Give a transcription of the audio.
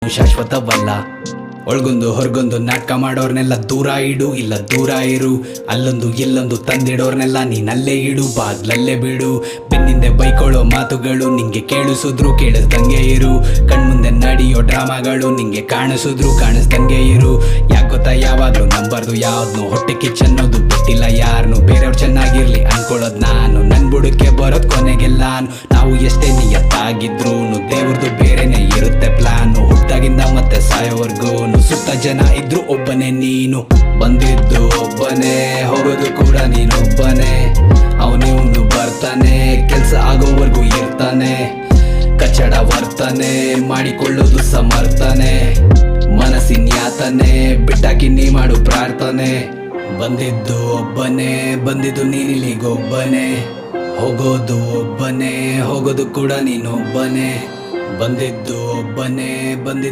ಶಾಶ್ವತವಲ್ಲ. ಒಳಗೊಂದು ಹೊರಗೊಂದು ನಾಟಕ ಮಾಡೋರ್ನೆಲ್ಲ ದೂರ ಇಡು, ಇಲ್ಲ ದೂರ ಇರು. ಅಲ್ಲೊಂದು ಇಲ್ಲೊಂದು ತಂದಿಡೋರ್ನೆಲ್ಲ ನೀನಲ್ಲೇ ಇಡು, ಬಾಗ್ಲಲ್ಲೇ ಬಿಡು. ಬೆನ್ನಿಂದೆ ಬೈಕೊಳ್ಳೋ ಮಾತುಗಳು ನಿಂಗೆ ಕೇಳಿಸಿದ್ರು ಕೇಳಿಸ್ದಂಗೆ ಇರು. ಕಣ್ಮುಂದೆ ನಡೆಯೋ ಡ್ರಾಮಾಗಳು ನಿಂಗೆ ಕಾಣಿಸಿದ್ರು ಕಾಣಿಸ್ದಂಗೆ ಇರು. ಯಾಕೊತ್ತಾ ಯಾವಾಗ್ಲೂ ನಂಬರ್ದು ಯಾವ್ದು ಹೊಟ್ಟೆ ಕಿಚ್ಚನ್ನೋದು ಬಿಟ್ಟಿಲ್ಲ ಯಾರನ್ನು. ಬೇರೆಯವ್ರು ಚೆನ್ನಾಗಿರ್ಲಿ ಅನ್ಕೊಳ್ಳೋದು ನಾನು, ನನ್ ಬುಡಕ್ಕೆ ಬರೋದ್ ಕೊನೆಗೆಲ್ಲಾನು. ನಾವು ಎಷ್ಟೇ ನಿಯತ್ತಾಗಿದ್ರು ದೇವ್ರದ್ದು ಬೇರೆನೆ ಇರುತ್ತೆ ಪ್ಲಾನು. ಹುಟ್ಟಾಗಿಂದ ಮತ್ತೆ ಸಾಯೋವರ್ಗು ಸುತ್ತ ಜನ ಇದ್ರು ಒಬ್ಬನೇ ನೀನು. ಬಂದಿದ್ದು ಒಬ್ಬನೇ, ಹೋಗೋದು ಕೂಡ ನೀನೊಬ್ಬನೇ. ಅವನಿವ್ನು ಬರ್ತಾನೆ, ಕೆಲ್ಸ ಆಗೋವರೆಗೂ ಇರ್ತಾನೆ. ಕಚ್ಚಡ ವರ್ತನೆ ಮಾಡಿಕೊಳ್ಳೋದು ಸಮರ್ಥನೆ. ಮನಸ್ಸಿನ ಯಾತನೆ ಬಿಟ್ಟಾಕಿ ನೀ ಮಾಡು ಪ್ರಾರ್ಥನೆ. ಬಂದಿದ್ದು ಒಬ್ಬನೇ, ಬಂದಿದ್ದು ನೀನಿಲ್ಲಿಗೊಬ್ಬನೇ. ಹೋಗೋದು ಒಬ್ಬನೇ, ಹೋಗೋದು ಕೂಡ ನೀನೊಬ್ಬನೇ. ಬಂದಿದ್ದು ಒಬ್ಬನೇ, ಬಂದಿದ್ದು